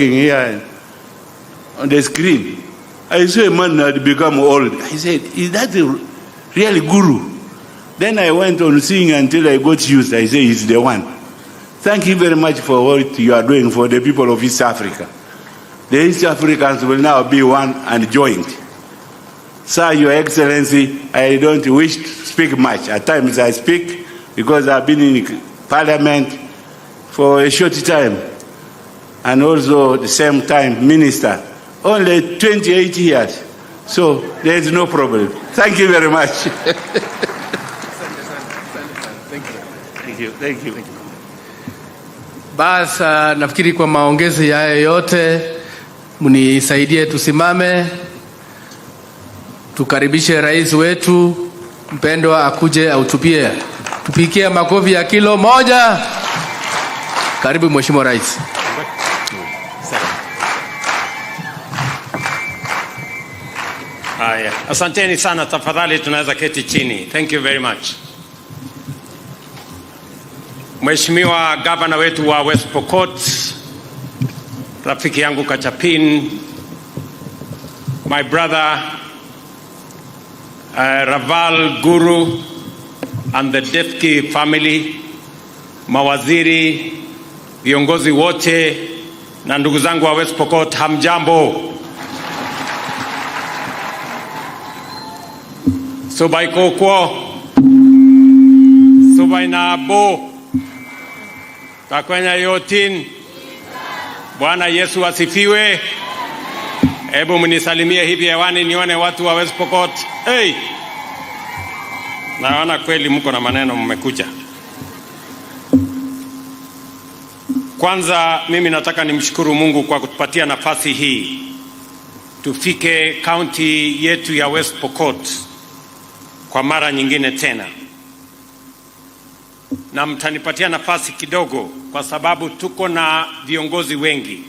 Here on the screen, I saw a man had become old. I said, is that a really guru? Then I went on seeing until I got used. I said, he's the one. Thank you very much for what you are doing for the people of East Africa. The East Africans will now be one and joined. Sir, Your Excellency, I don't wish to speak much. At times I speak because I've been in Parliament for a short time, and also the same time minister, only 28 years. So there is no problem. Thank you very much. Thank you. Basi nafikiri kwa maongezi haya yote mnisaidie tusimame, tukaribishe rais wetu mpendwa akuje autupie. Tupikie makofi ya kilo moja. Karibu Mheshimiwa Rais. Haya, asanteni sana, tafadhali tunaweza keti chini. Thank you very much. Mheshimiwa Gavana wetu wa West Pokot, rafiki yangu Kachapin, my brother Raval Guru and the Defki family, mawaziri, viongozi wote na ndugu zangu wa West Pokot, hamjambo. Subai kokwo, subai na abo, takwenya yotin. Bwana Yesu asifiwe. Hebu mnisalimie hivi hewani nione watu wa West Pokot. Hey! Naona kweli mko na maneno mmekuja. Kwanza mimi nataka nimshukuru Mungu kwa kutupatia nafasi hii tufike county yetu ya West Pokot kwa mara nyingine tena. Na mtanipatia nafasi kidogo kwa sababu tuko na viongozi wengi.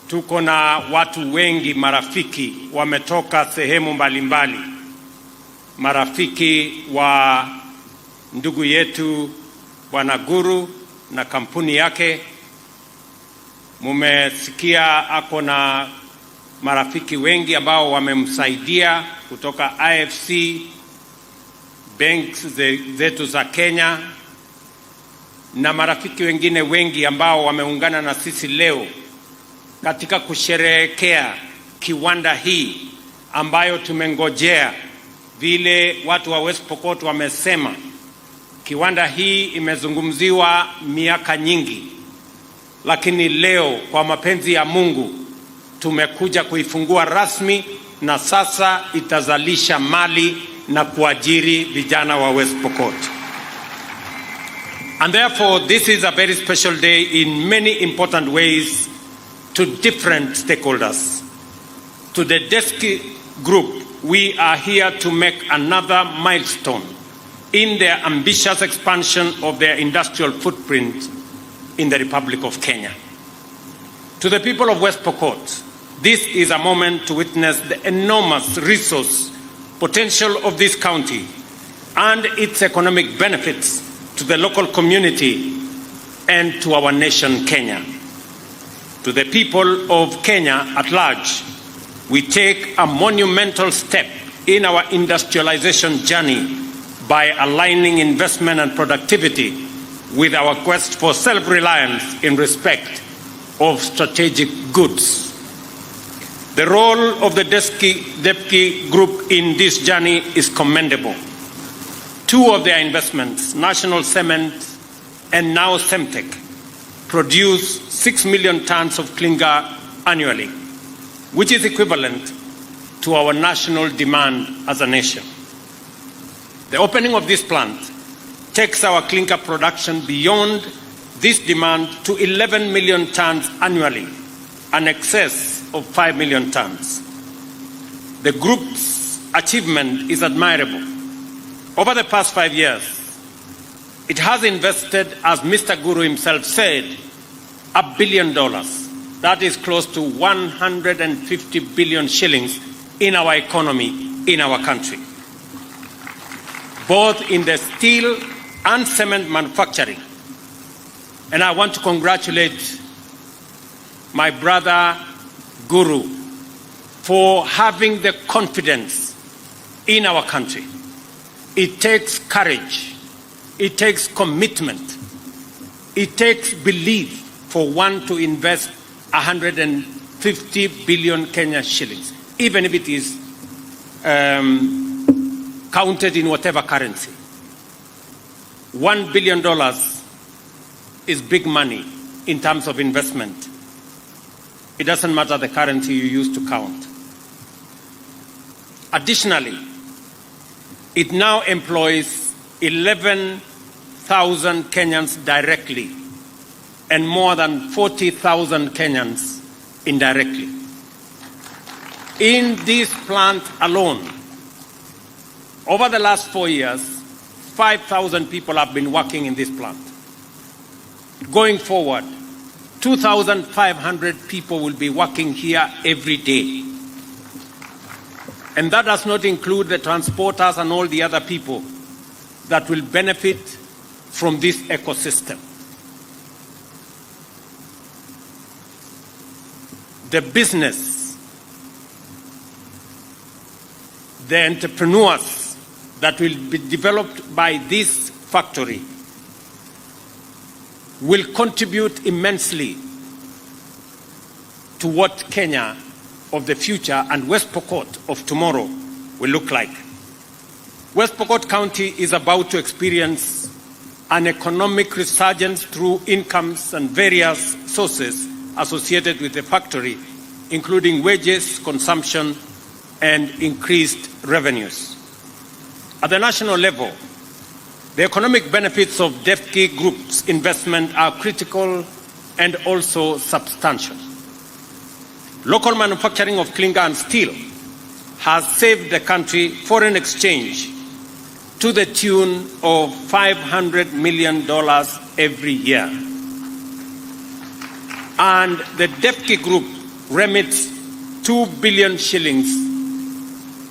Tuko na watu wengi, marafiki wametoka sehemu mbalimbali. Marafiki wa ndugu yetu Bwana Guru na kampuni yake. Mumesikia ako na marafiki wengi ambao wamemsaidia kutoka IFC, banks zetu za Kenya, na marafiki wengine wengi ambao wameungana na sisi leo katika kusherehekea kiwanda hii ambayo tumengojea. Vile watu wa West Pokot wamesema, kiwanda hii imezungumziwa miaka nyingi, lakini leo kwa mapenzi ya Mungu tumekuja kuifungua rasmi, na sasa itazalisha mali na kuajiri vijana wa West Pokot. And therefore this is a very special day in many important ways to different stakeholders. To the Defki group, we are here to make another milestone in their ambitious expansion of their industrial footprint in the Republic of Kenya. To the people of West Pokot, this is a moment to witness the enormous resource potential of this county and its economic benefits to the local community and to our nation, Kenya. To the people of Kenya at large, we take a monumental step in our industrialization journey by aligning investment and productivity with our quest for self-reliance in respect of strategic goods. The role of the Defki group in this journey is commendable. Two of their investments, National Cement and now Semtech, produce 6 million tons of clinker annually, which is equivalent to our national demand as a nation. The opening of this plant takes our clinker production beyond this demand to 11 million tons annually, an excess of 5 million tons. The group's achievement is admirable. Over the past 5 years, it has invested, as Mr. Guru himself said, $1 billion. That is close to 150 billion shillings in our economy, in our country, both in the steel and cement manufacturing. And I want to congratulate my brother Guru, for having the confidence in our country. It takes courage. It takes commitment. It takes belief for one to invest 150 billion Kenyan shillings, even if it is counted in whatever currency. $1 billion is big money in terms of investment. It doesn't matter the currency you use to count. Additionally, it now employs 11,000 Kenyans directly and more than 40,000 Kenyans indirectly. In this plant alone, over the last 4 years, 5,000 people have been working in this plant. Going forward, 2,500 people will be working here every day. And that does not include the transporters and all the other people that will benefit from this ecosystem. The business, the entrepreneurs that will be developed by this factory will contribute immensely to what Kenya of the future and West Pokot of tomorrow will look like. West Pokot County is about to experience an economic resurgence through incomes and various sources associated with the factory, including wages, consumption, and increased revenues. At the national level, the economic benefits of DEFCI Group's investment are critical and also substantial. Local manufacturing of clinker and steel has saved the country foreign exchange to the tune of $500 million every year. And the DEFCI Group remits 2 billion shillings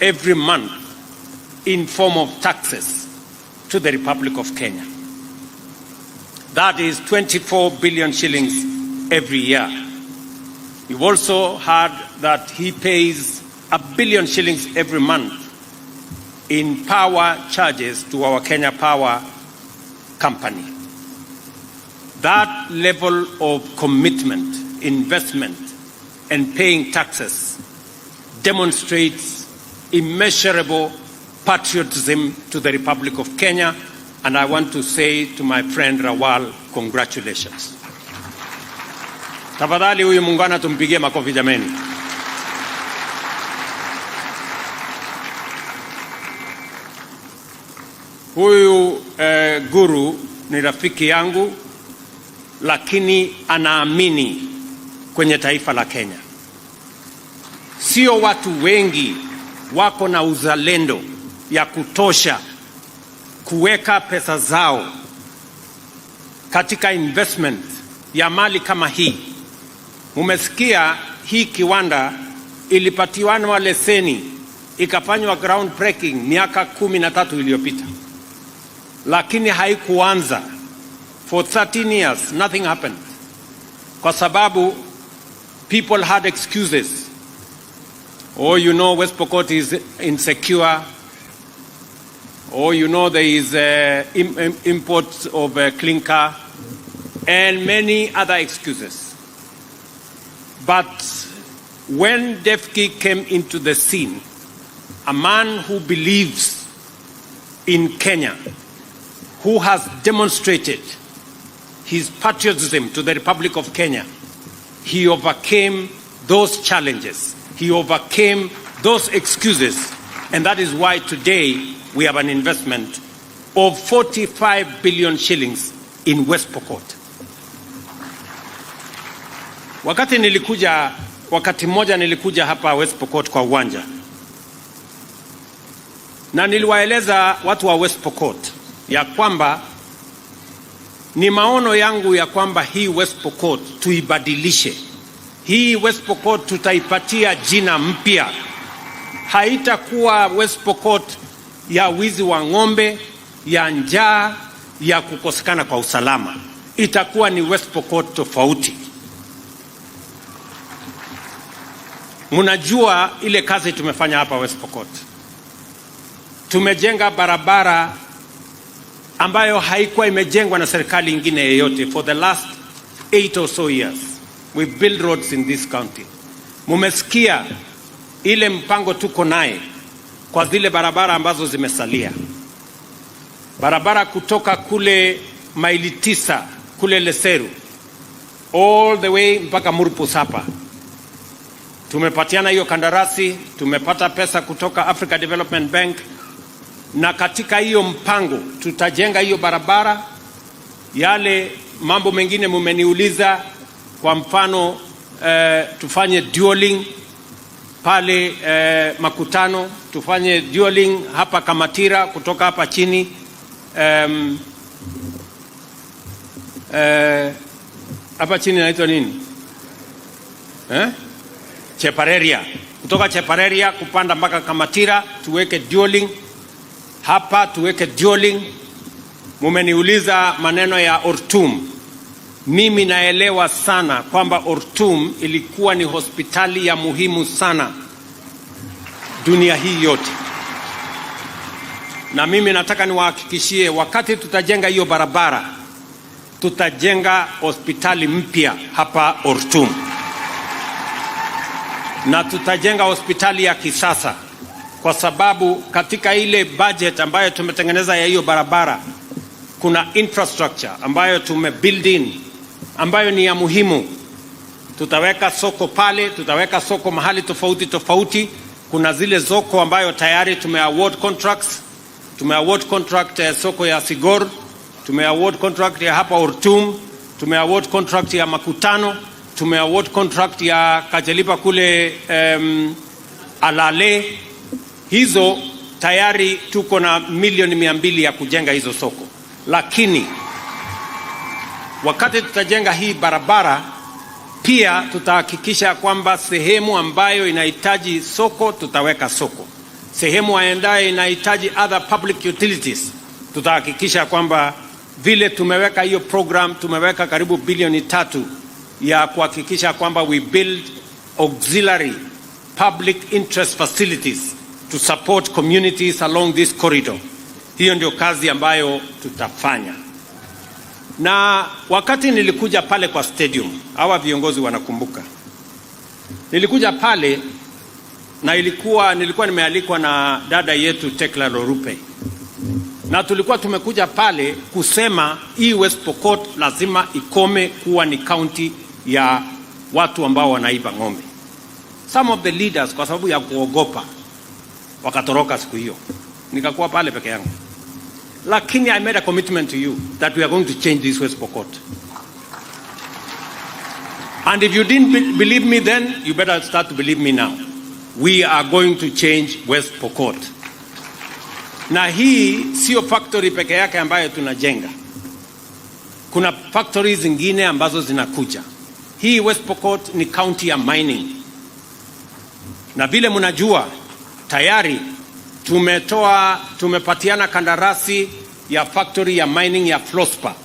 every month in form of taxes to the Republic of Kenya. That is 24 billion shillings every year. You've also heard that he pays 1 billion shillings every month in power charges to our Kenya Power company. That level of commitment, investment, and paying taxes demonstrates immeasurable patriotism to the Republic of Kenya, and I want to say to my friend Rawal, congratulations. Tafadhali huyu muungwana tumpigie makofi jameni. Huyu Guru ni rafiki yangu, lakini anaamini kwenye taifa la Kenya. Sio watu wengi wako na uzalendo ya kutosha kuweka pesa zao katika investment ya mali kama hii. Mumesikia hii kiwanda ilipatiwa leseni ikafanywa ground breaking miaka 13 iliyopita, lakini haikuanza. For 13 years nothing happened, kwa sababu people had excuses. Oh, you know, West Pokot is insecure. Oh, you know, there is imports of clinker and many other excuses. But when DEFCI came into the scene, a man who believes in Kenya, who has demonstrated his patriotism to the Republic of Kenya, he overcame those challenges. He overcame those excuses, and that is why today we have an investment of 45 billion shillings in West Pokot. Wakati mmoja nilikuja hapa West Pokot kwa uwanja, na niliwaeleza watu wa West Pokot ya kwamba ni maono yangu ya kwamba hii West Pokot tuibadilishe. Hii West Pokot tutaipatia jina mpya. Haitakuwa West Pokot ya wizi wa ng'ombe, ya njaa, ya kukosekana kwa usalama. Itakuwa ni West Pokot tofauti. Mnajua ile kazi tumefanya hapa West Pokot. Tumejenga barabara ambayo haikuwa imejengwa na serikali ingine yoyote for the last 8 or so years. We build roads in this county. Mumesikia ile mpango tuko naye kwa zile barabara ambazo zimesalia. Barabara kutoka kule maili 9 kule Leseru all the way mpaka Murpus hapa. Tumepatiana hiyo kandarasi, tumepata pesa kutoka Africa Development Bank, na katika hiyo mpango tutajenga hiyo barabara. Yale mambo mengine mumeniuliza, kwa mfano tufanye dualing pale Makutano, tufanye dualing hapa Kamatira kutoka hapa chini hapa chini inaitwa nini? Chepareria. Kutoka Chepareria kupanda mpaka Kamatira tuweke dualing hapa, tuweke dualing. Mumeniuliza maneno ya Ortum. Mimi naelewa sana kwamba Ortum ilikuwa ni hospitali ya muhimu sana dunia hii yote. Na mimi nataka niwahakikishie, wakati tutajenga hiyo barabara, tutajenga hospitali mpya hapa Ortum. Na tutajenga hospitali ya kisasa, kwa sababu katika ile budget ambayo tumetengeneza ya hiyo barabara kuna infrastructure ambayo tumebuild in ambayo ni ya muhimu. Tutaweka soko pale, tutaweka soko mahali tofauti tofauti. Kuna zile soko ambayo tayari tumeaward contracts. Tumeaward contract ya soko ya Sigor, tumeaward contract ya hapa Ortum, tumeaward contract ya Makutano, tumeaward contract ya Kajelipa kule Alale. Hizo tayari tuko na milioni 200 ya kujenga hizo soko. Lakini wakati tutajenga hii barabara, pia tutahakikisha kwamba sehemu ambayo inahitaji soko tutaweka soko. Sehemu ambayo inahitaji other public utilities tutahakikisha kwamba vile tumeweka hiyo program, tumeweka karibu bilioni 3 ya kuhakikisha kwamba we build auxiliary public interest facilities to support communities along this corridor. Hiyo ndio kazi ambayo tutafanya. Na wakati nilikuja pale kwa stadium, hawa viongozi wanakumbuka, nilikuja pale na nilikuwa nimealikwa na dada yetu Tekla Lorupe, na tulikuwa tumekuja pale kusema hii West Pokot lazima ikome kuwa ni county ya watu ambao wanaiba ng'ombe. Some of the leaders kwa sababu ya kuogopa wakatoroka siku hiyo, nikakuwa pale peke yangu. Lakini I made a commitment to you that we are going to change this West Pokot. And if you didn't believe me then, you better start to believe me now. We are going to change West Pokot. Na hii sio factory peke yake ambayo tunajenga. Kuna factories zingine ambazo zinakuja. Hii West Pokot ni county ya mining. Na vile mnajua tayari tumepatiana kandarasi ya factory ya mining ya Flospa.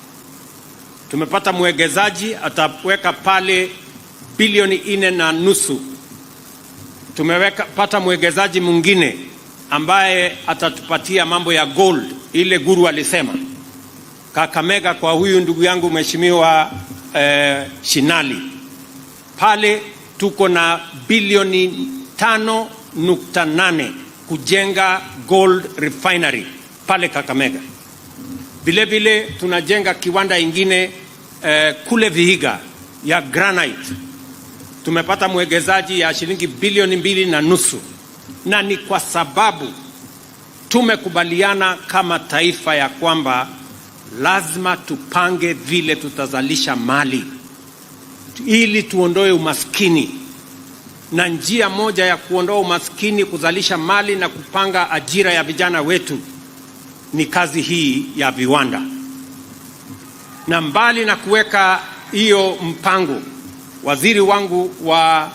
Tumepata mwegezaji ataweka pale bilioni 4.5. Tumepata mwegezaji mwingine ambaye atatupatia mambo ya gold, ile Guru alisema. Kakamega kwa huyu ndugu yangu mheshimiwa Shinali. Pale tuko na bilioni 5.8 kujenga gold refinery pale Kakamega. Vile vile tunajenga kiwanda ingine kule Vihiga ya granite. Tumepata mwegezaji ya shilingi bilioni 2.5. Na ni kwa sababu tumekubaliana kama taifa ya kwamba lazima tupange vile tutazalisha mali ili tuondoe umaskini. Na njia moja ya kuondoa umaskini, kuzalisha mali na kupanga ajira ya vijana wetu ni kazi hii ya viwanda. Na mbali na kuweka hiyo mpango, waziri wangu wa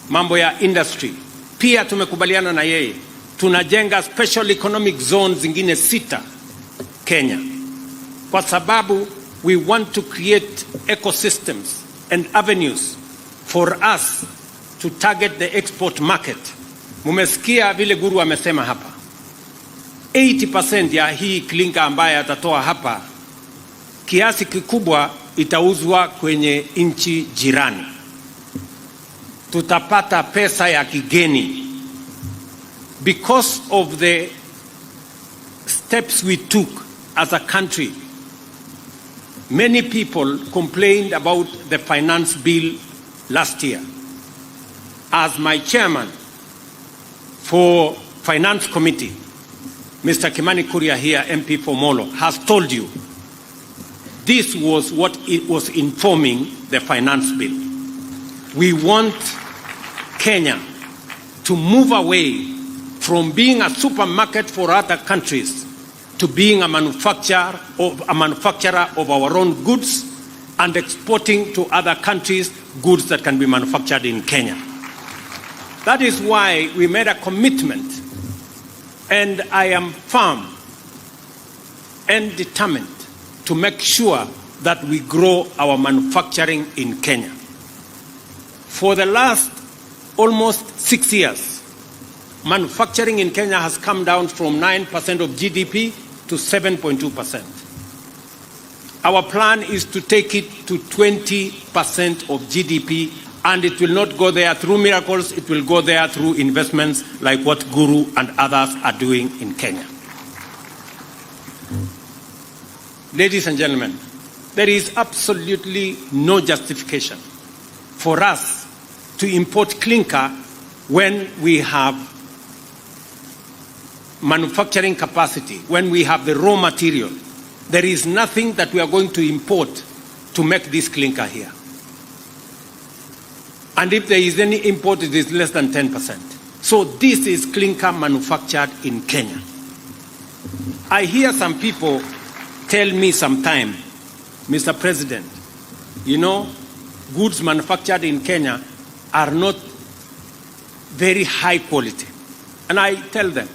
mambo ya industry pia tumekubaliana na yeye, tunajenga special economic zones zingine 6 Kenya, kwa sababu we want to create ecosystems and avenues for us to target the export market. Mumesikia vile Guru amesema hapa. 80% ya hii klinka ambaye atatoa hapa, kiasi kikubwa itauzwa kwenye nchi jirani. Tutapata pesa ya kigeni. Because of the steps we took as a country, many people complained about the finance bill last year. As my chairman for Finance Committee, Mr. Kimani Kuria here, MP for Molo, has told you, this was what it was informing the finance bill. We want Kenya to move away from being a supermarket for other countries to being a manufacturer of our own goods and exporting to other countries goods that can be manufactured in Kenya. That is why we made a commitment, and I am firm and determined to make sure that we grow our manufacturing in Kenya. For the last almost 6 years, manufacturing in Kenya has come down from 9% of GDP to 7.2%. Our plan is to take it to 20% of GDP, and it will not go there through miracles, it will go there through investments like what Guru and others are doing in Kenya. Ladies and gentlemen, there is absolutely no justification for us to import clinker when we have manufacturing capacity, when we have the raw material. There is nothing that we are going to import to make this clinker here. And if there is any import, it is less than 10%. So this is clinker manufactured in Kenya. I hear some people tell me sometime, Mr. President, you know, goods manufactured in Kenya are not very high quality. And I tell them,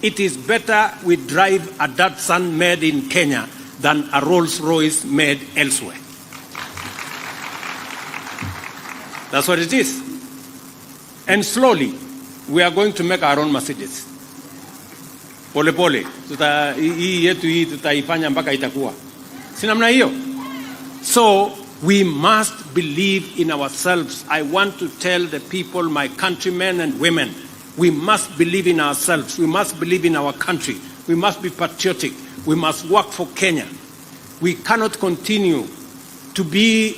it is better we drive a Datsun made in Kenya than a Rolls-Royce made elsewhere. That's what it is. And slowly, we are going to make our own Mercedes. Pole pole, hii yetu hii tutaifanya mpaka itakuwa. Si namna hiyo? So, we must believe in ourselves. I want to tell the people, my countrymen and women, we must believe in ourselves. We must believe in our country. We must be patriotic. We must work for Kenya. We cannot continue to be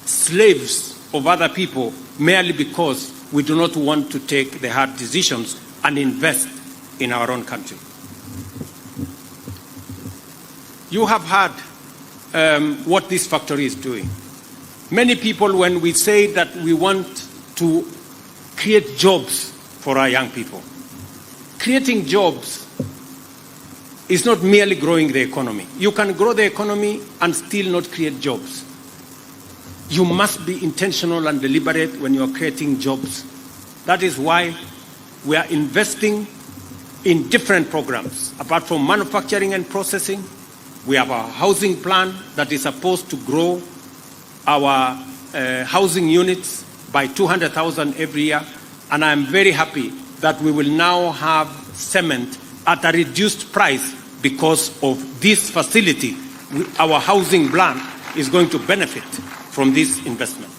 slaves of other people merely because we do not want to take the hard decisions and invest in our own country. You have heard what this factory is doing. Many people, when we say that we want to create jobs for our young people, creating jobs is not merely growing the economy. You can grow the economy and still not create jobs. You must be intentional and deliberate when you are creating jobs. That is why we are investing in different programs. Apart from manufacturing and processing, we have a housing plan that is supposed to grow our housing units by 200,000 every year. And I'm very happy that we will now have cement at a reduced price because of this facility. Our housing plan is going to benefit from this investment.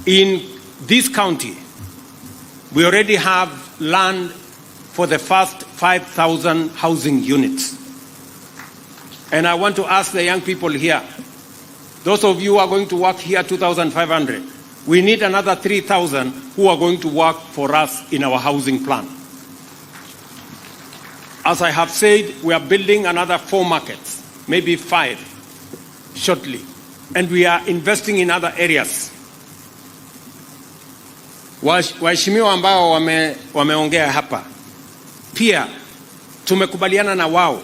In this county, we already have land for the first 5,000 housing units. And I want to ask the young people here, those of you who are going to work here 2,500, we need another 3,000 who are going to work for us in our housing plan. As I have said, we are building another 4 markets, maybe 5 shortly. And we are investing in other areas. Waheshimiwa ambao wameongea hapa, pia tumekubaliana na wao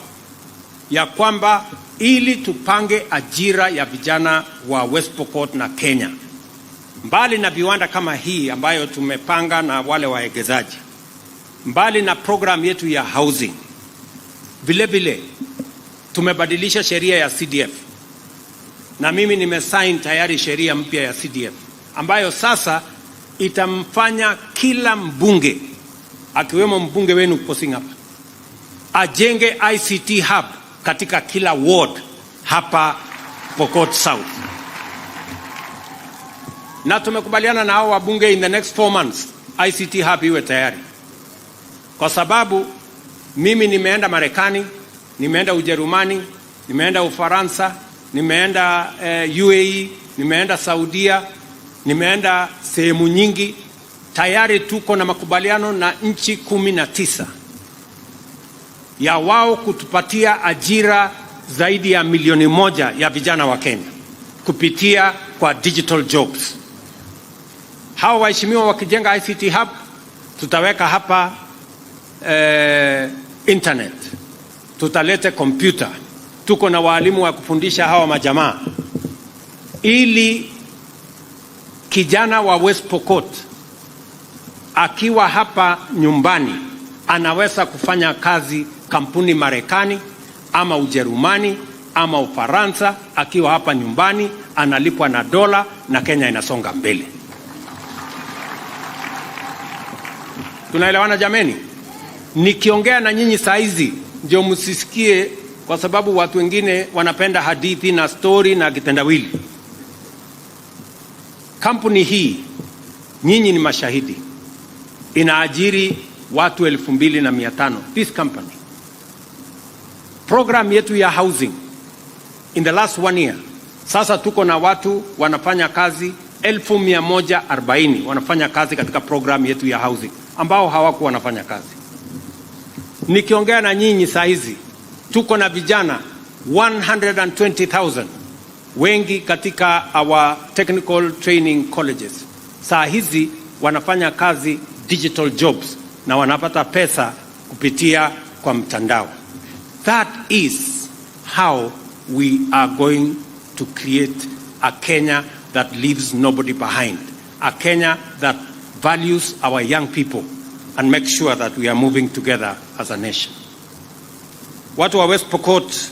ya kwamba ili tupange ajira ya vijana wa West Pokot na Kenya, mbali na viwanda kama hii ambayo tumepanga na wale waegezaji, mbali na program yetu ya housing, vile vile tumebadilisha sheria ya CDF na mimi nimesign tayari sheria mpya ya CDF ambayo sasa itamfanya kila mbunge akiwemo mbunge wenu Posing hapa ajenge ICT hub katika kila ward hapa Pokot South. Na tumekubaliana na hao wabunge in the next 4 months ICT hub iwe tayari. Kwa sababu mimi nimeenda Marekani, nimeenda Ujerumani, nimeenda Ufaransa, nimeenda UAE, nimeenda Saudia, nimeenda sehemu nyingi. Tayari tuko na makubaliano na nchi 19 ya wao kutupatia ajira zaidi ya 1 milioni ya vijana wa Kenya kupitia kwa digital jobs. Hao waheshimiwa wakijenga ICT hub, tutaweka hapa internet, tutalete kompyuta, tuko na walimu wa kufundisha hawa majamaa, ili kijana wa West Pokot akiwa hapa nyumbani anaweza kufanya kazi kampuni Marekani ama Ujerumani ama Ufaransa, akiwa hapa nyumbani analipwa na dola na Kenya inasonga mbele. Tunaelewana jameni? Nikiongea na nyinyi saa hizi ndio msisikie, kwa sababu watu wengine wanapenda hadithi na story na kitendawili. Kampuni hii, nyinyi ni mashahidi, inaajiri watu 2,500. This company. Program yetu ya housing in the last 1 year, sasa tuko na watu wanafanya kazi 1,140 wanafanya kazi katika program yetu ya housing ambao hawakuwa wanafanya kazi. Nikiongea na nyinyi saa hizi tuko na vijana 120,000 wengi katika our technical training colleges. Saa hizi wanafanya kazi digital jobs na wanapata pesa kupitia kwa mtandao. That is how we are going to create a Kenya that leaves nobody behind. A Kenya that values our young people and makes sure that we are moving together as a nation. Watu wa West Pokot,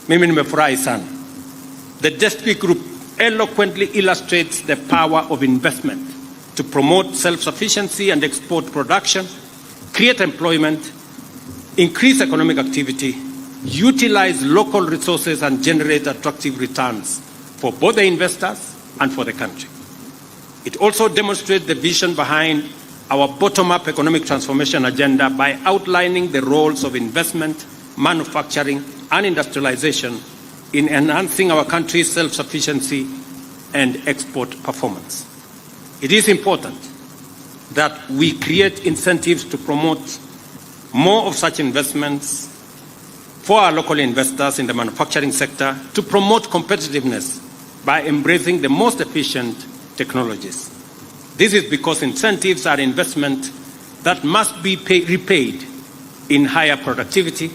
mimi nimefurahi sana. The DSP group eloquently illustrates the power of investment to promote self-sufficiency and export production, create employment, increase economic activity, utilize local resources and generate attractive returns for both the investors and for the country. It also demonstrates the vision behind our bottom-up economic transformation agenda by outlining the roles of investment, manufacturing, and industrialization in enhancing our country's self-sufficiency and export performance. It is important that we create incentives to promote more of such investments for our local investors in the manufacturing sector, to promote competitiveness by embracing the most efficient technologies. This is because incentives are investment that must be repaid in higher productivity,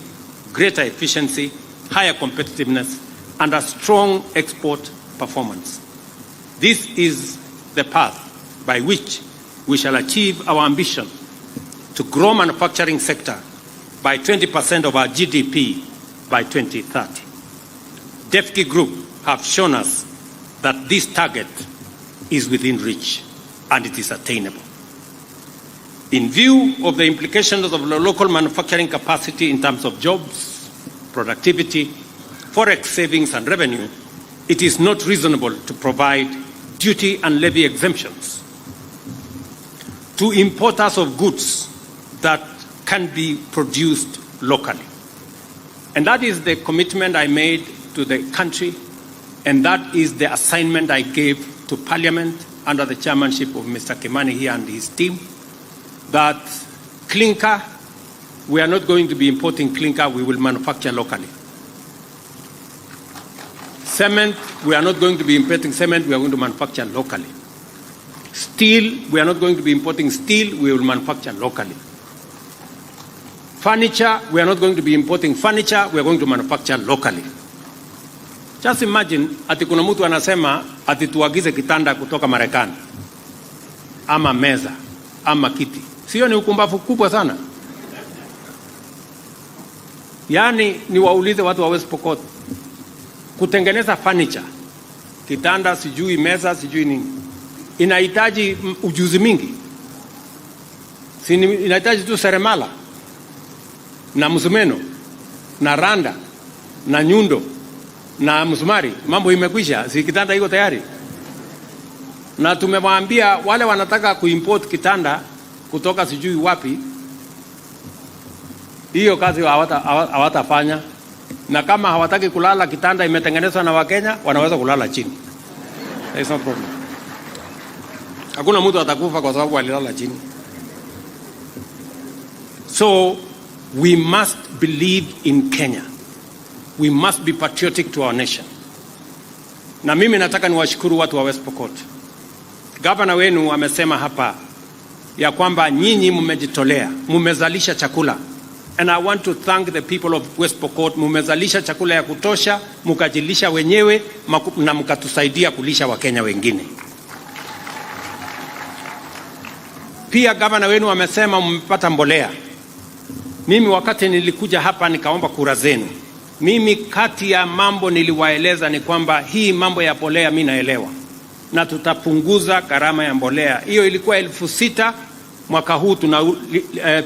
greater efficiency, higher competitiveness, and a strong export performance. This is the path by which we shall achieve our ambition to grow manufacturing sector by 20% of our GDP by 2030. DEFCI Group have shown us that this target is within reach and it is attainable. In view of the implications of the local manufacturing capacity in terms of jobs, productivity, forex savings and revenue, it is not reasonable to provide duty and levy exemptions to importers of goods that can be produced locally. And that is the commitment I made to the country, and that is the assignment I gave to Parliament under the chairmanship of Mr. Kimani here and his team, that clinker, we are not going to be importing clinker, we will manufacture locally. Cement, we are not going to be importing cement, we are going to manufacture locally. Steel, we are not going to be importing steel, we will manufacture locally. Furniture, we are not going to be importing furniture, we are going to manufacture locally. Just imagine, ati kuna mtu anasema ati tuagize kitanda kutoka Marekani, ama meza, ama kiti. Sio ni ukumbafu kubwa sana? Yani ni waulize watu wa West Pokot, kutengeneza furniture kitanda, sijui meza, sijui nini. Inahitaji ujuzi mingi. Inahitaji tu seremala na msumeno na randa na nyundo na msumari, mambo imekwisha, si kitanda iko tayari. Na tumemwambia wale wanataka kuimport kitanda kutoka sijui wapi, hiyo kazi hawatafanya. Na kama hawataki kulala kitanda imetengenezwa na Wakenya, wanaweza kulala chini. There is no problem. Hakuna mtu atakufa kwa sababu alilala chini. So we must believe in Kenya. We must be patriotic to our nation. Na mimi nataka niwashukuru watu wa West Pokot. Gavana wenu amesema hapa ya kwamba nyinyi mmejitolea, mmezalisha chakula. And I want to thank the people of West Pokot. Mmezalisha chakula ya kutosha, mkajilisha wenyewe na mkatusaidia kulisha Wakenya wengine. Pia gavana wenu amesema mmepata mbolea. Mimi wakati nilikuja hapa nikaomba kura zenu, mimi kati ya mambo niliwaeleza ni kwamba hii mambo ya mbolea mimi naelewa, na tutapunguza gharama ya mbolea. Hiyo ilikuwa 6,000, mwaka huu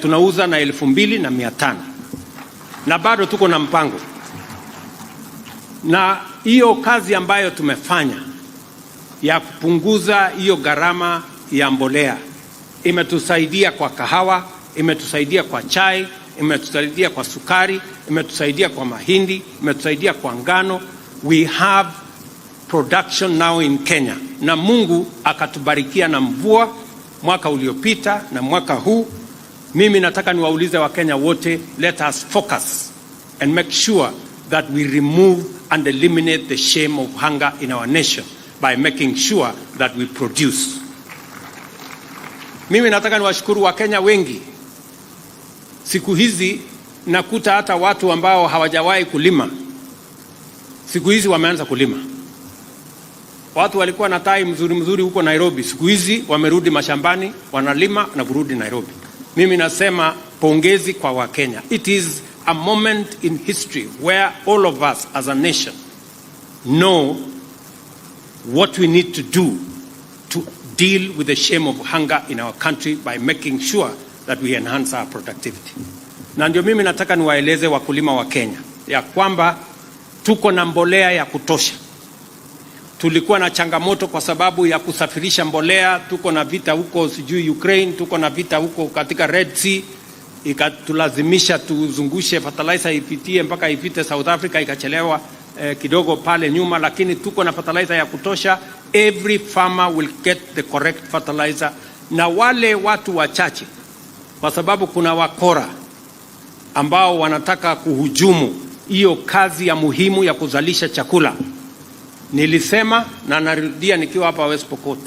tunauza na 2,500, na bado tuko na mpango. Na hiyo kazi ambayo tumefanya ya kupunguza hiyo gharama ya mbolea imetusaidia kwa kahawa, imetusaidia kwa chai, imetusaidia kwa sukari, imetusaidia kwa mahindi, imetusaidia kwa ngano. We have production now in Kenya. Na Mungu akatubarikia na mvua mwaka uliopita na mwaka huu. Mimi nataka niwaulize Wakenya wote, let us focus and make sure that we remove and eliminate the shame of hunger in our nation by making sure that we produce. Mimi nataka niwashukuru Wakenya wengi. Siku hizi nakuta hata watu ambao hawajawahi kulima, siku hizi wameanza kulima. Watu walikuwa na tai mzuri huko Nairobi, siku hizi wamerudi mashambani, wanalima na kurudi Nairobi. Mimi nasema pongezi kwa Wakenya. It is a moment in history where all of us as a nation know what we need to do to deal with the shame of hunger in our country by making sure that we enhance our productivity. Na ndio mimi nataka niwaeleze wakulima wa Kenya ya kwamba tuko na mbolea ya kutosha. Tulikuwa na changamoto kwa sababu ya kusafirisha mbolea, tuko na vita huko sijui Ukraine, tuko na vita huko katika Red Sea, ikatulazimisha tuzungushe fertilizer ipitie mpaka ipite South Africa, ikachelewa kidogo pale nyuma, lakini tuko na fertilizer ya kutosha. Every farmer will get the correct fertilizer. Na wale watu wachache, kwa sababu kuna wakora ambao wanataka kuhujumu hiyo kazi ya muhimu ya kuzalisha chakula. Nilisema na narudia nikiwa hapa West Pokot,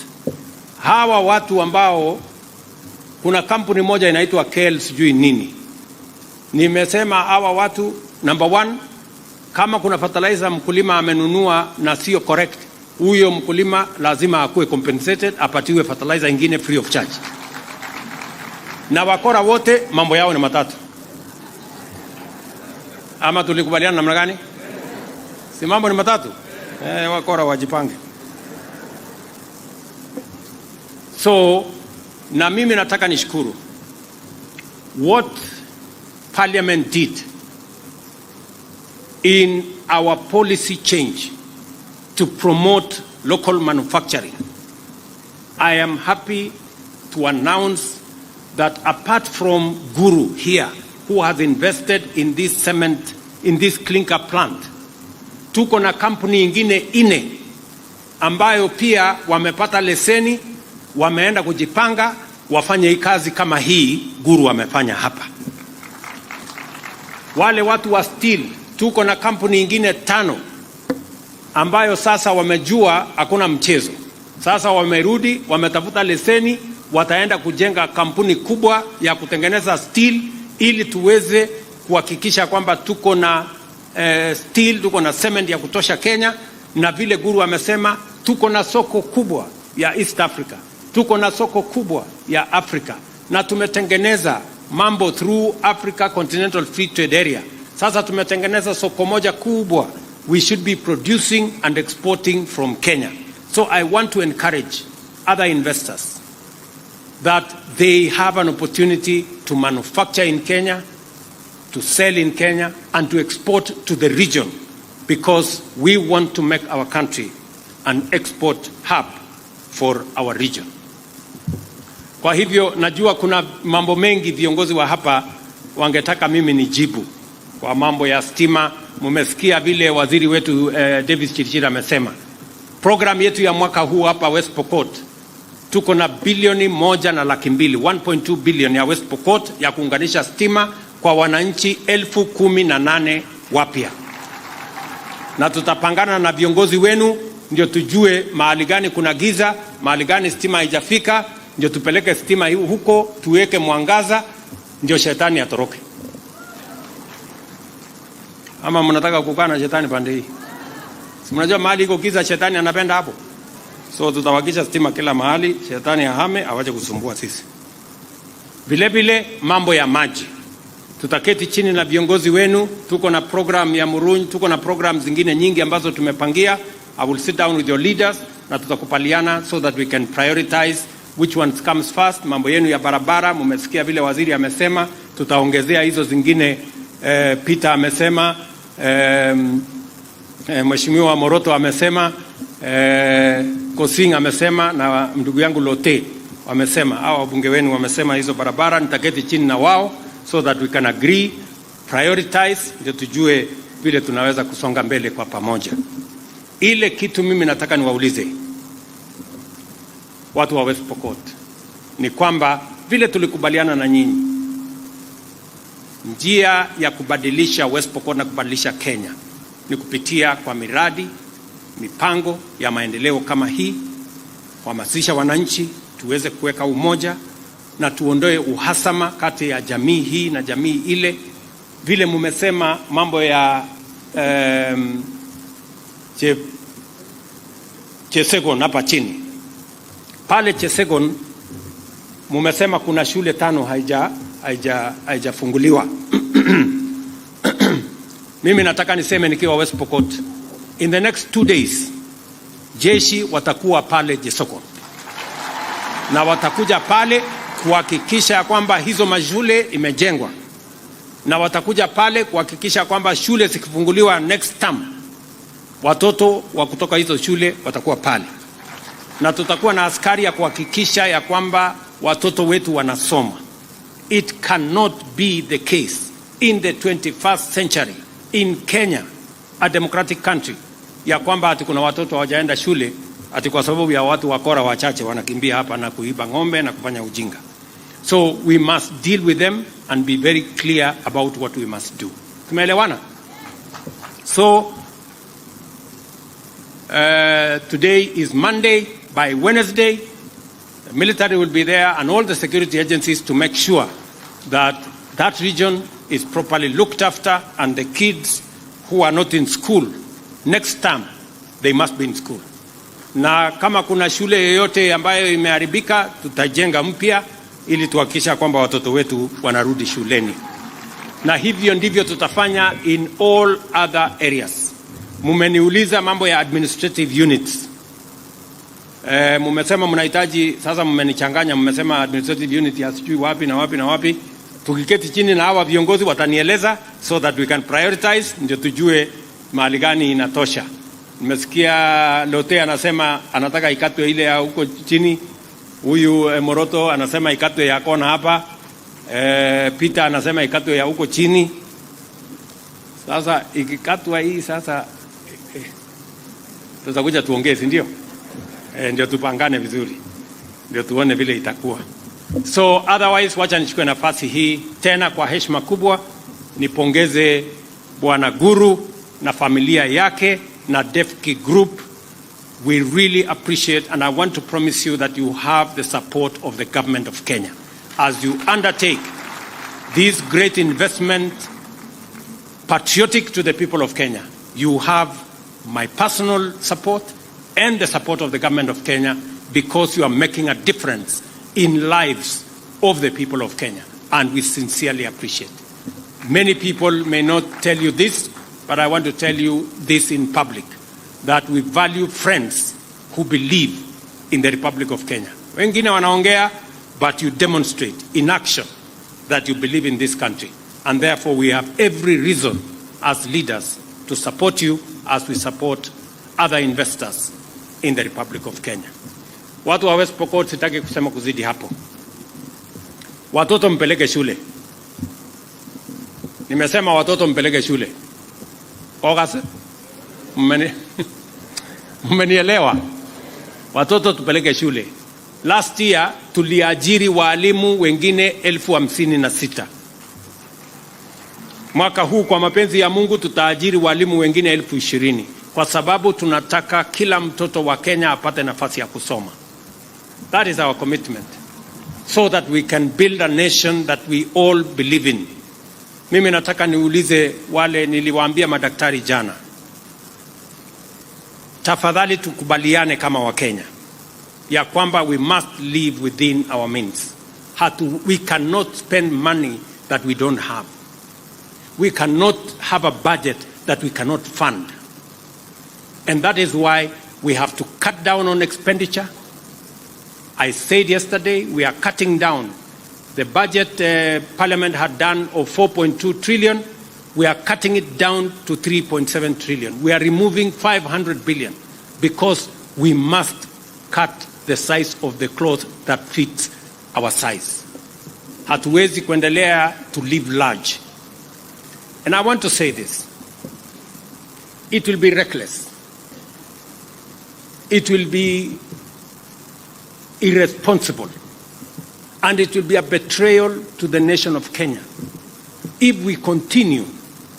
hawa watu ambao, kuna kampuni moja inaitwa KL sijui nini, nimesema hawa watu, number one, kama kuna fertilizer mkulima amenunua na sio correct, huyo mkulima lazima akuwe compensated, apatiwe fertilizer ingine free of charge. Na wakora wote mambo yao ni matatu. Ama tulikubaliana namna gani? Si mambo ni matatu? Wakora wajipange. So na mimi nataka nishukuru what Parliament did in our policy change to promote local manufacturing. I am happy to announce that apart from Guru here, who has invested in this cement, in this clinker plant, tuko na kampuni ingine 4 ambayo pia wamepata leseni, wameenda kujipanga wafanye hii kazi kama hii Guru wamefanya hapa. Wale watu wa steel, tuko na kampuni ingine 5 ambayo sasa wamejua hakuna mchezo. Sasa wamerudi, wametafuta leseni, wataenda kujenga kampuni kubwa ya kutengeneza steel ili tuweze kuhakikisha kwamba tuko na steel, tuko na cement ya kutosha Kenya. Na vile Guru amesema, tuko na soko kubwa ya East Africa, tuko na soko kubwa ya Africa, na tumetengeneza mambo through Africa Continental Free Trade Area. Sasa tumetengeneza soko moja kubwa we should be producing and exporting from Kenya. So I want to encourage other investors that they have an opportunity to manufacture in Kenya, to sell in Kenya, and to export to the region, because we want to make our country an export hub for our region. Kwa hivyo najua kuna mambo mengi viongozi wa hapa wangetaka mimi nijibu kwa mambo ya stima. Mumesikia vile waziri wetu Davis Chirchir amesema. Program yetu ya mwaka huu hapa West Pokot tuko na bilioni 1.2 1.2 billion ya West Pokot ya kuunganisha stima kwa wananchi 18,000 wapya. Na tutapangana na viongozi wenu ndio tujue mahali gani kuna giza, mahali gani stima haijafika, ndio tupeleke stima huko, tuweke mwangaza, ndio shetani atoroke. Ama mnataka kukaa na shetani pande hii? Si mnajua mahali iko giza shetani anapenda hapo. So tutawakisha stima kila mahali, shetani ahame awache kusumbua sisi. Vile vile mambo ya maji. Tutaketi chini na viongozi wenu, tuko na program ya Murunyi, tuko na program zingine nyingi ambazo tumepangia. I will sit down with your leaders na tutakupaliana so that we can prioritize which ones comes first. Mambo yenu ya barabara, mumesikia vile waziri amesema, tutaongezea hizo zingine. Peter amesema, Mheshimiwa Moroto amesema, Kosing amesema, na ndugu yangu Lote wamesema, hao wabunge wenu wamesema hizo barabara. Nitaketi chini na wao so that we can agree, prioritize, ndio tujue vile tunaweza kusonga mbele kwa pamoja. Ile kitu mimi nataka niwaulize watu wa West Pokot ni kwamba vile tulikubaliana na nyinyi, njia ya kubadilisha West Pokot na kubadilisha Kenya ni kupitia kwa miradi, mipango ya maendeleo kama hii, kuhamasisha wananchi, tuweze kuweka umoja na tuondoe uhasama kati ya jamii hii na jamii ile. Vile mumesema mambo ya Chesegon hapa chini. Pale Chesegon mumesema kuna shule 5 haijafunguliwa. Mimi nataka niseme nikiwa West Pokot, in the next 2 days jeshi watakuwa pale Chesegon. Na watakuja pale kuhakikisha kwamba hizo mashule imejengwa. Na watakuja pale kuhakikisha kwamba shule zikifunguliwa next term, watoto wa kutoka hizo shule watakuwa pale. Na tutakuwa na askari ya kuhakikisha ya kwamba watoto wetu wanasoma. It cannot be the case in the 21st century in Kenya, a democratic country, ya kwamba ati kuna watoto hawajaenda shule ati kwa sababu ya watu wakora wachache wanakimbia hapa na kuiba ng'ombe na kufanya ujinga. So we must deal with them and be very clear about what we must do. Tumeelewana? So today is Monday. By Wednesday, the military will be there and all the security agencies to make sure that that region is properly looked after, and the kids who are not in school next term, they must be in school. Na kama kuna shule yoyote ambayo imeharibika, tutajenga mpya ili tuhakikisha kwamba watoto wetu wanarudi shuleni. Na hivyo ndivyo tutafanya in all other areas. Mumeniuliza mambo ya administrative units. Mumesema mnahitaji, sasa mmenichanganya, mmesema administrative unit ya sijui wapi na wapi na wapi. Tukiketi chini na hawa viongozi watanieleza so that we can prioritize, ndio tujue mahali gani inatosha. Nimesikia Lote anasema anataka ikatwe ile ya huko chini. Huyu Moroto anasema ikatwe ya kona hapa. Peter anasema ikatwe ya huko chini. Sasa ikikatwa hii sasa tutakuja tuongeze, ndio? Ndio tupangane vizuri. Ndio tuone vile itakuwa. So otherwise wacha nichukue nafasi hii tena kwa heshima kubwa nipongeze Bwana Guru na familia yake na Defki Group. We really appreciate, and I want to promise you that you have the support of the government of Kenya as you undertake this great investment patriotic to the people of Kenya. You have my personal support and the support of the government of Kenya, because you are making a difference in lives of the people of Kenya, and we sincerely appreciate. Many people may not tell you this, but I want to tell you this in public, that we value friends who believe in the Republic of Kenya. Wengine wanaongea, but you demonstrate in action that you believe in this country. And therefore we have every reason as leaders to support you as we support other investors in the Republic of Kenya. Watu wa West Pokot sitaki kusema kuzidi hapo. Watoto mpeleke shule. Nimesema watoto mpeleke shule. Ogase? Mmenielewa? Watoto tupeleke shule. Last year tuliajiri walimu wengine 56,000. Mwaka huu kwa mapenzi ya Mungu tutaajiri walimu wengine 20,000 kwa sababu tunataka kila mtoto wa Kenya apate nafasi ya kusoma. That is our commitment, so that we can build a nation that we all believe in. Mimi nataka niulize wale niliwaambia madaktari jana. Tafadhali tukubaliane kama wa Kenya ya kwamba we must live within our means. We cannot spend money that we don't have. We cannot have a budget that we cannot fund. And that is why we have to cut down on expenditure. I said yesterday we are cutting down the budget Parliament had done of 4.2 trillion. We are cutting it down to 3.7 trillion. We are removing 500 billion because we must cut the size of the cloth that fits our size. Hatuwezi kuendelea to live large. And I want to say this. It will be reckless. It will be irresponsible. And it will be a betrayal to the nation of Kenya if we continue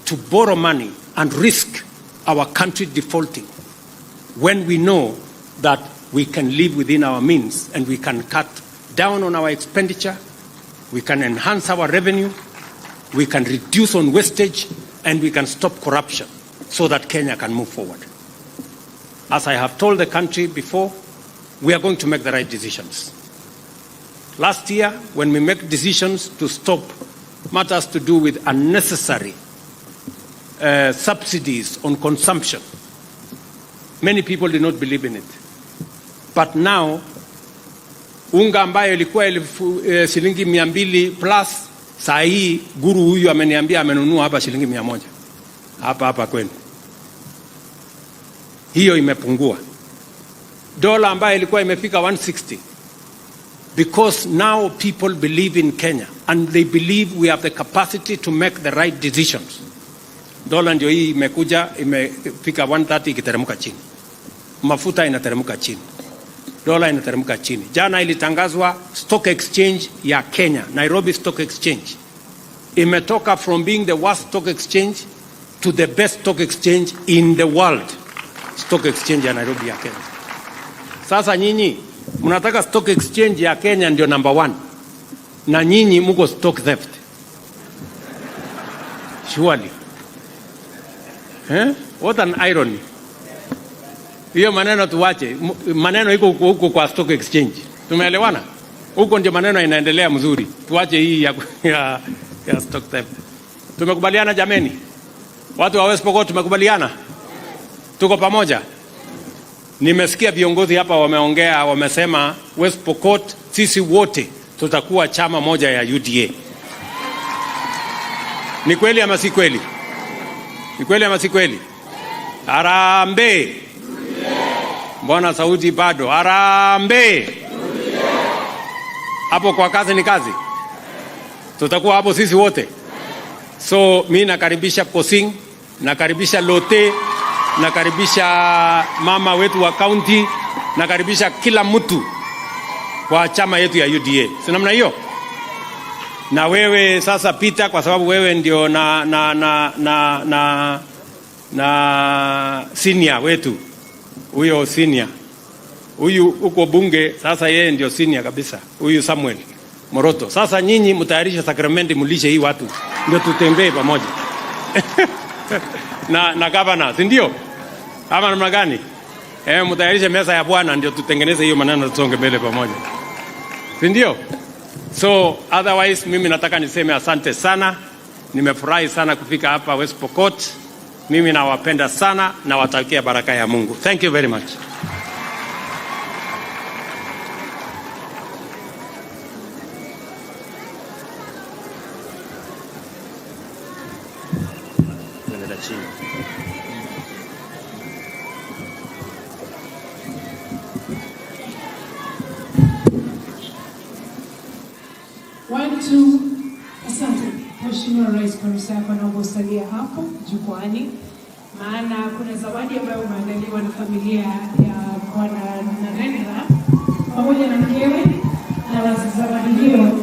to borrow money and risk our country defaulting when we know that we can live within our means and we can cut down on our expenditure, we can enhance our revenue, we can reduce on wastage, and we can stop corruption so that Kenya can move forward. As I have told the country before, we are going to make the right decisions. Last year, when we make decisions to stop matters to do with unnecessary subsidies on consumption, many people did not believe in it. But now, unga ambayo ilikuwa shilingi 200 plus, saa hii guru huyu ameniambia amenunua hapa shilingi 100. Hapa kwenu. Hiyo imepungua. Dola ambayo ilikuwa imefika 160. Because now people believe in Kenya and they believe we have the capacity to make the right decisions. Dola ndio hii imekuja imefika 130 ikiteremka chini. Mafuta inateremka chini. Dola inateremka chini. Jana ilitangazwa stock exchange ya Kenya, Nairobi Stock Exchange. Imetoka from being the worst stock exchange to the best stock exchange in the world. Stock exchange ya Nairobi ya Kenya. Sasa nyinyi mnataka stock exchange ya Kenya ndio number 1. Na nyinyi mko stock theft. Surely. What an irony. Hiyo maneno tuwache. Maneno iko huko kwa stock exchange. Tumeelewana? Huko ndio maneno inaendelea mzuri. Tuwache hii ya stock theft. Tumekubaliana jameni? Watu wa West Pokot tumekubaliana? Tuko pamoja? Nimesikia viongozi hapa wameongea, wamesema West Pokot sisi wote tutakuwa chama moja ya UDA. Ni kweli ama si kweli? Ni kweli ama si kweli? Harambee. Mbona sauti bado? Harambee. Hapo kwa kazi ni kazi. Tutakuwa hapo sisi wote. So mimi nakaribisha Posing, nakaribisha Lote, nakaribisha mama wetu wa county, nakaribisha kila mtu kwa chama yetu ya UDA. Si namna hiyo? Na wewe sasa pita, kwa sababu wewe ndio na senior wetu. Huyo senior. Huyu uko bunge, sasa yeye ndio senior kabisa. Huyu Samuel Moroto. Sasa nyinyi mtayarisha sakramenti mulishe hii watu. Ndio tutembee pamoja. na governor, si ndio? Ama namna gani? Mtayarishe meza ya Bwana ndio tutengeneze hiyo maneno tusonge mbele pamoja. Si ndio? So otherwise mimi nataka niseme asante sana. Nimefurahi sana kufika hapa West Pokot. Mimi nawapenda sana na watakia baraka ya Mungu. Thank you very much. Asante Mheshimiwa Rais, kwa ruhusa yako naomba usalie hapo jukwani, maana kuna zawadi ambayo umeandaliwa na familia ya Bwana Narendra pamoja na mkewe, na zawadi hiyo